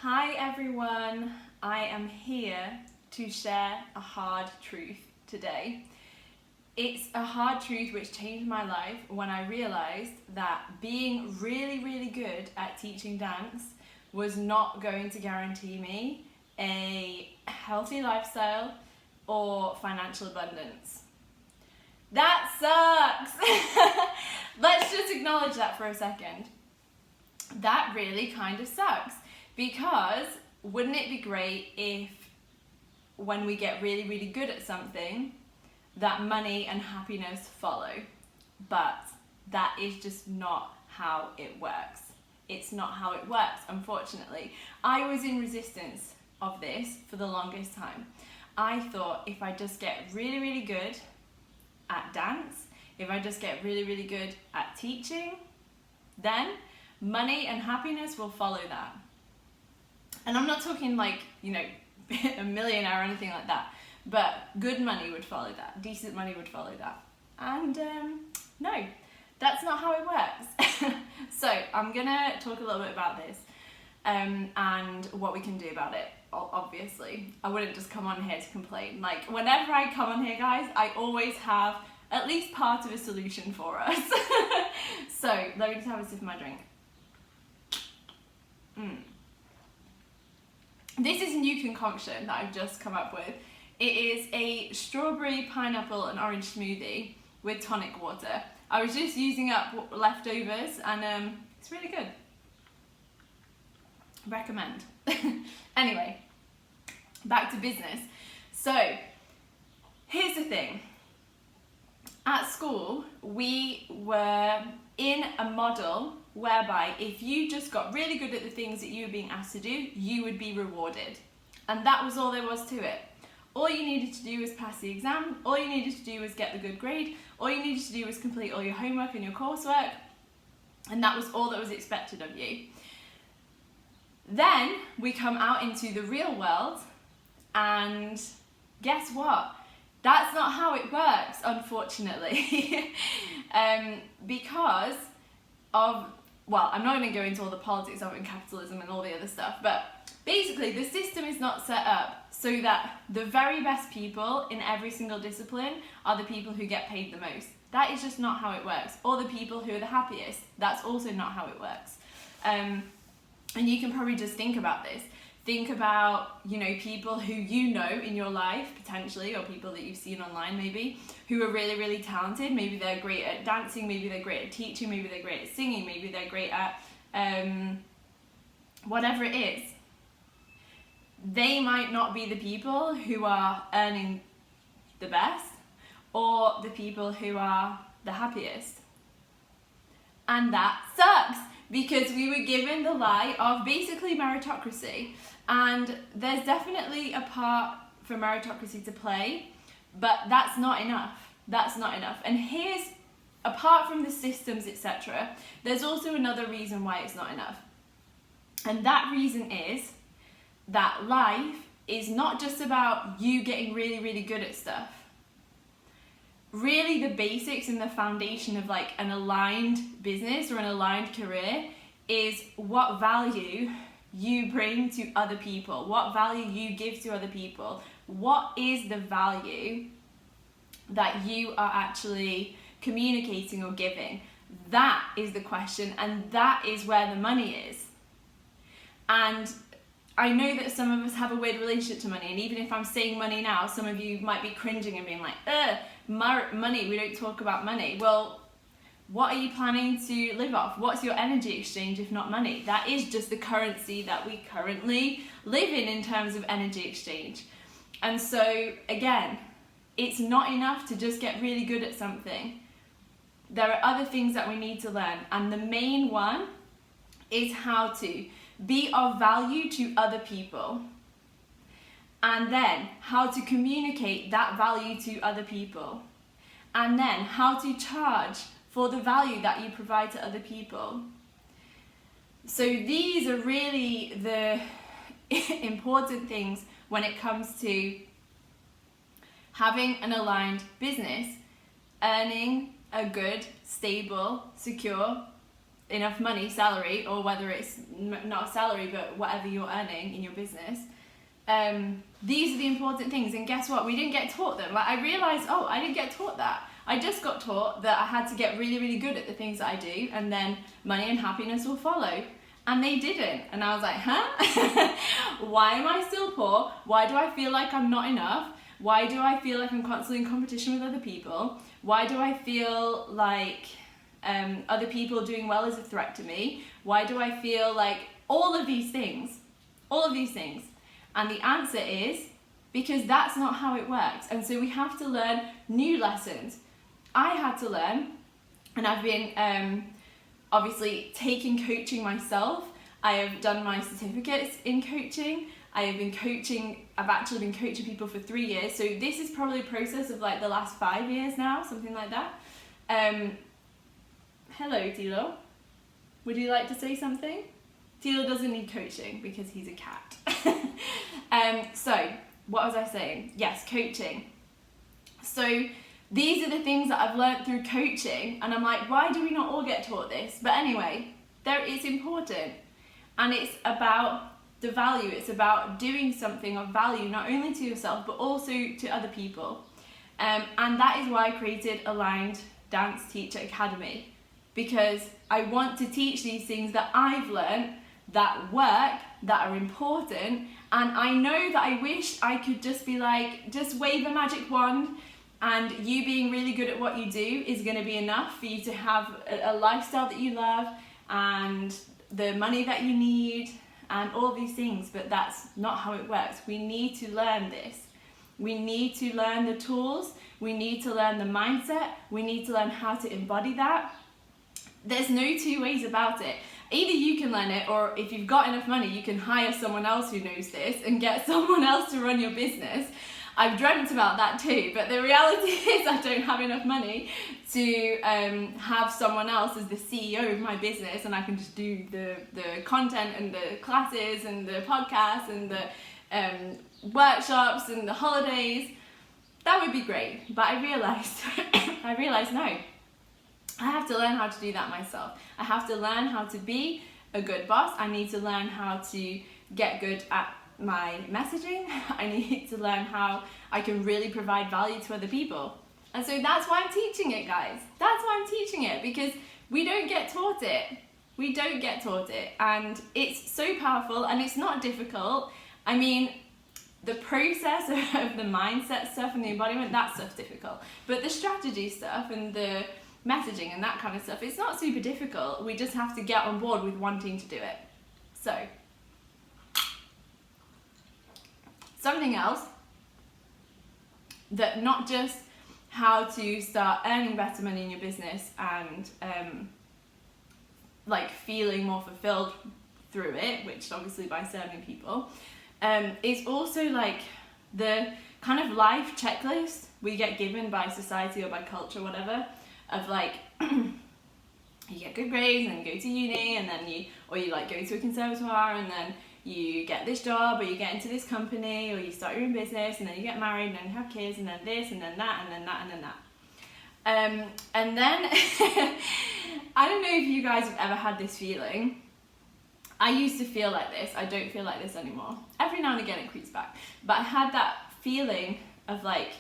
Hi everyone, I am here to share a hard truth today. It's a hard truth which changed my life when I realised that being really good at teaching dance was not going to guarantee me a healthy lifestyle or financial abundance. That sucks! Let's just acknowledge that for a second. That really kind of sucks, because wouldn't it be great if when we get really good at something that money and happiness follow? But that is just not how it works. It's not how it works, unfortunately. I was in resistance of this for the longest time. I thought if I just get really good at dance, if I just get really good at teaching, then money and happiness will follow that. And I'm not talking like, a millionaire or anything like that, but good money would follow that, decent money would follow that. And no, that's not how it works. So I'm gonna talk a little bit about this and what we can do about it. Obviously, I wouldn't just come on here to complain. Like, whenever I come on here, guys, I always have at least part of a solution for us. So let me just have a sip of my drink. This is a new concoction that I've just come up with. It is a strawberry, pineapple and orange smoothie with tonic water. I was just using up leftovers and it's really good. Recommend. Anyway, back to business. So, here's the thing. At school, we were in a model whereby if you just got really good at the things that you were being asked to do, you would be rewarded. And that was all there was to it. All you needed to do was pass the exam, all you needed to do was get the good grade, all you needed to do was complete all your homework and your coursework, and that was all that was expected of you. Then we come out into the real world, and guess what? That's not how it works, unfortunately. Because of, well, I'm not going to go into all the politics of it and capitalism and all the other stuff, but basically the system is not set up so that the very best people in every single discipline are the people who get paid the most. That is just not how it works. Or the people who are the happiest. That's also not how it works. And you can probably just think about this. Think about, people who you know in your life, potentially, or people that you've seen online maybe, who are really talented. Maybe they're great at dancing, maybe they're great at teaching, maybe they're great at singing, maybe they're great at whatever it is. They might not be the people who are earning the best, or the people who are the happiest. And that sucks, because we were given the lie of basically meritocracy. And there's definitely a part for meritocracy to play, but that's not enough. That's not enough. And here's, apart from the systems, etc., there's also another reason why it's not enough. And that reason is that life is not just about you getting really good at stuff. Really, the basics and the foundation of like an aligned business or an aligned career is what value you bring to other people, what value you give to other people, what is the value that you are actually communicating or giving. That is the question, and that is where the money is. And I know that some of us have a weird relationship to money, and even if I'm saying money now, some of you might be cringing and being like, money, we don't talk about money. Well, what are you planning to live off? What's your energy exchange if not money? That is just the currency that we currently live in terms of energy exchange. And so, again, it's not enough to just get really good at something. There are other things that we need to learn, and the main one is how to be of value to other people, and then how to communicate that value to other people, and then how to charge for the value that you provide to other people. So these are really the important things when it comes to having an aligned business, earning a good, stable, secure enough money, salary, or whether it's not a salary but whatever you're earning in your business, these are the important things. And guess what, we didn't get taught them. Like, I realized, oh, I didn't get taught that. I just got taught that I had to get really, really good at the things that I do, and then money and happiness will follow. And they didn't. And I was like, huh? Why am I still poor? Why do I feel like I'm not enough? Why do I feel like I'm constantly in competition with other people? Why do I feel like other people doing well is a threat to me? Why do I feel like all of these things? And the answer is because that's not how it works. And so we have to learn new lessons. I had to learn, and I've been obviously taking coaching myself. I have done my certificates in coaching. I've actually been coaching people for 3 years. So this is probably a process of like the last 5 years now, something like that. Hello, Tilo. Would you like to say something? Tilo doesn't need coaching because he's a cat. So what was I saying? Yes, coaching. So these are the things that I've learned through coaching, and I'm like, why do we not all get taught this? But anyway, it's important, and it's about the value. It's about doing something of value, not only to yourself, but also to other people. And that is why I created Aligned Dance Teacher Academy, because I want to teach these things that I've learned that work, that are important, and I know that I wish I could just be like, just wave a magic wand, and you being really good at what you do is going to be enough for you to have a lifestyle that you love and the money that you need and all these things. But that's not how it works. We need to learn this. We need to learn the tools. We need to learn the mindset. We need to learn how to embody that. There's no two ways about it. Either you can learn it, or if you've got enough money, you can hire someone else who knows this and get someone else to run your business. I've dreamt about that too, but the reality is I don't have enough money to have someone else as the CEO of my business, and I can just do the content and the classes and the podcasts and the workshops and the holidays. That would be great, but I realized no, I have to learn how to do that myself. I have to learn how to be a good boss. I need to learn how to get good at my messaging. I need to learn how I can really provide value to other people. And so that's why I'm teaching it, guys. That's why I'm teaching it, because we don't get taught it. We don't get taught it. And it's so powerful, and it's not difficult. I mean, the process of the mindset stuff and the embodiment, that stuff's difficult. But the strategy stuff and the messaging and that kind of stuff, it's not super difficult. We just have to get on board with wanting to do it. So, something else that not just how to start earning better money in your business and like feeling more fulfilled through it, which obviously by serving people, is also like the kind of life checklist we get given by society or by culture, whatever, of like you get good grades and you go to uni, and then you like go to a conservatoire, and then you get this job, or you get into this company, or you start your own business, and then you get married, and then you have kids, and then this, and then that, and then that, and then that. And then, I don't know if you guys have ever had this feeling. I used to feel like this. I don't feel like this anymore. Every now and again it creeps back. But I had that feeling of like,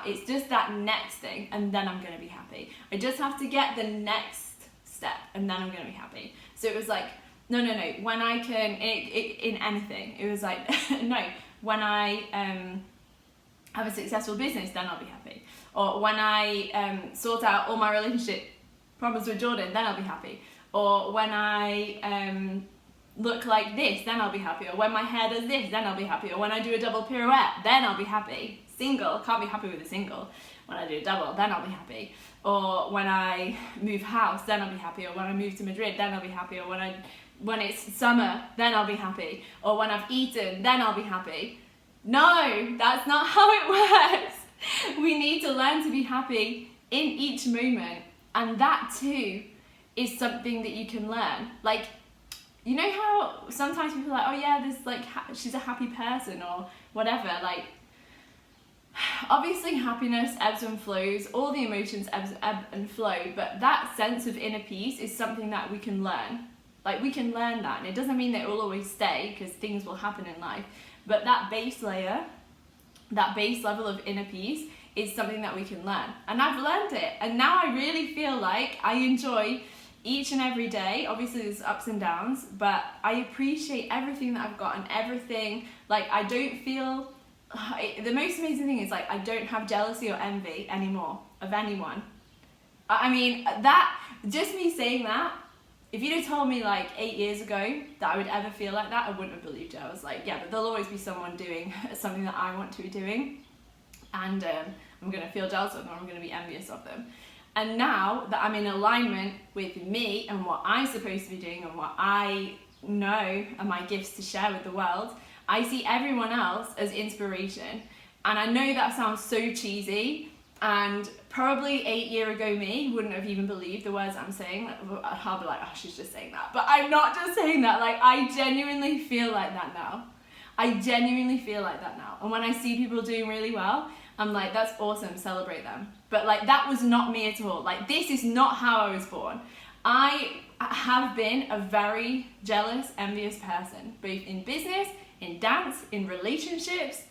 it's just that next thing, and then I'm going to be happy. I just have to get the next step, and then I'm going to be happy. So it was like, no, when I can, in anything, it was like, no, when I have a successful business, then I'll be happy. Or when I sort out all my relationship problems with Jordan, then I'll be happy. Or when I look like this, then I'll be happy. Or when my hair does this, then I'll be happy. Or when I do a double pirouette, then I'll be happy. Single, can't be happy with a single. When I do a double, then I'll be happy. Or when I move house, then I'll be happy. Or when I move to Madrid, then I'll be happy. Or when it's summer, then I'll be happy. Or when I've eaten, then I'll be happy. No, that's not how it works. We need to learn to be happy in each moment. And that too is something that you can learn. Like, you know how sometimes people are like, oh yeah, this like she's a happy person or whatever. Like, obviously happiness ebbs and flows, all the emotions ebb and flow, but that sense of inner peace is something that we can learn. Like, we can learn that, and it doesn't mean that it will always stay, because things will happen in life, but that base layer, that base level of inner peace is something that we can learn. And I've learned it, and now I really feel like I enjoy each and every day. Obviously there's ups and downs, but I appreciate everything that I've got and everything. Like, I don't feel, the most amazing thing is, like, I don't have jealousy or envy anymore of anyone. I mean, that, just me saying that, if you'd have told me like 8 years ago that I would ever feel like that, I wouldn't have believed it. I was like, yeah, but there'll always be someone doing something that I want to be doing, and I'm going to feel jealous of them, I'm going to be envious of them. And now that I'm in alignment with me and what I'm supposed to be doing and what I know are my gifts to share with the world, I see everyone else as inspiration. And I know that sounds so cheesy, and probably 8 years ago me wouldn't have even believed the words I'm saying. I'll be like, oh, she's just saying that. But I'm not just saying that, like, I genuinely feel like that now. I genuinely feel like that now. And when I see people doing really well, I'm like, that's awesome, celebrate them. But like, that was not me at all. Like, this is not how I was born. I have been a very jealous, envious person, both in business, in dance, in relationships,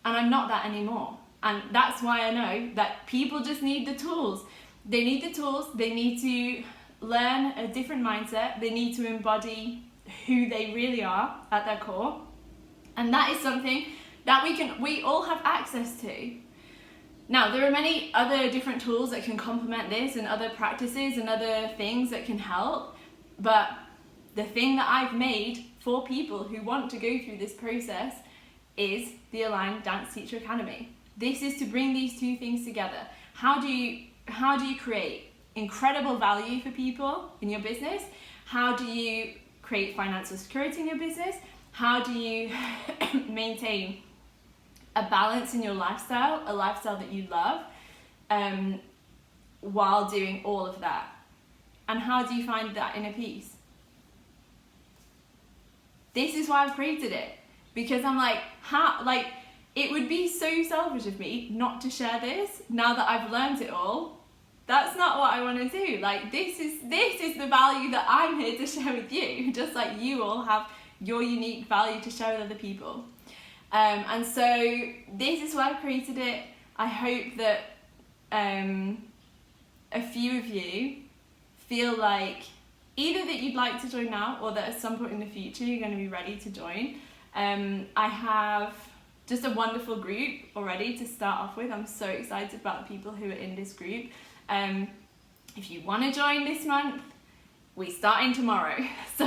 and I'm not that anymore. And that's why I know that people just need the tools. They need the tools, they need to learn a different mindset, they need to embody who they really are at their core. And that is something that we all have access to. Now, there are many other different tools that can complement this, and other practices and other things that can help. But the thing that I've made for people who want to go through this process is the Aligned Dance Teacher Academy. This is to bring these two things together. How do you create incredible value for people in your business? How do you create financial security in your business? How do you maintain a balance in your lifestyle, a lifestyle that you love, while doing all of that? And how do you find that inner peace? This is why I've created it, because I'm like, it would be so selfish of me not to share this now that I've learned it all. That's not what I want to do. Like, this is the value that I'm here to share with you, just like you all have your unique value to share with other people. And so this is why I've created it. I hope that a few of you feel like either that you'd like to join now, or that at some point in the future you're going to be ready to join. I have just a wonderful group already to start off with. I'm so excited about the people who are in this group. If you want to join this month, we're starting tomorrow, so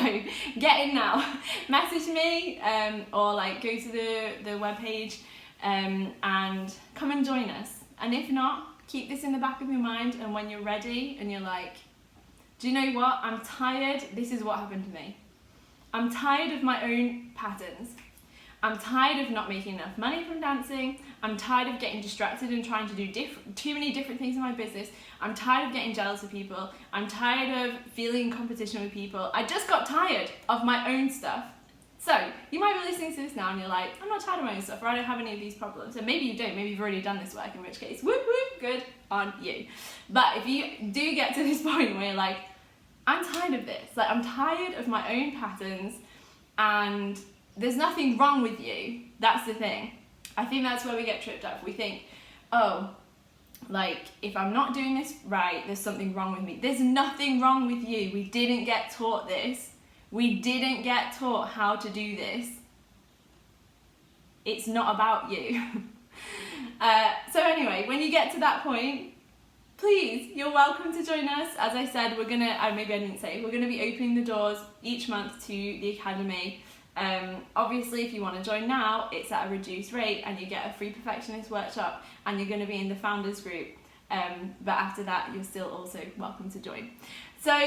get in now. Message me, or like go to the webpage and come and join us. And if not, keep this in the back of your mind, and when you're ready and you're like, do you know what, I'm tired, this is what happened to me. I'm tired of my own patterns. I'm tired of not making enough money from dancing. I'm tired of getting distracted and trying to do too many different things in my business. I'm tired of getting jealous of people. I'm tired of feeling in competition with people. I just got tired of my own stuff. So you might be listening to this now and you're like, I'm not tired of my own stuff, or I don't have any of these problems. And maybe you don't, maybe you've already done this work, in which case, whoop whoop, good on you. But if you do get to this point where you're like, I'm tired of this, like I'm tired of my own patterns, and there's nothing wrong with you. That's the thing. I think that's where we get tripped up. We think, oh, like, if I'm not doing this right, there's something wrong with me. There's nothing wrong with you. We didn't get taught this. We didn't get taught how to do this. It's not about you. So anyway, when you get to that point, please, you're welcome to join us. As I said, we're gonna be opening the doors each month to the Academy. Obviously, if you want to join now, it's at a reduced rate, and you get a free perfectionist workshop, and you're going to be in the founders group. But after that, you're still also welcome to join. So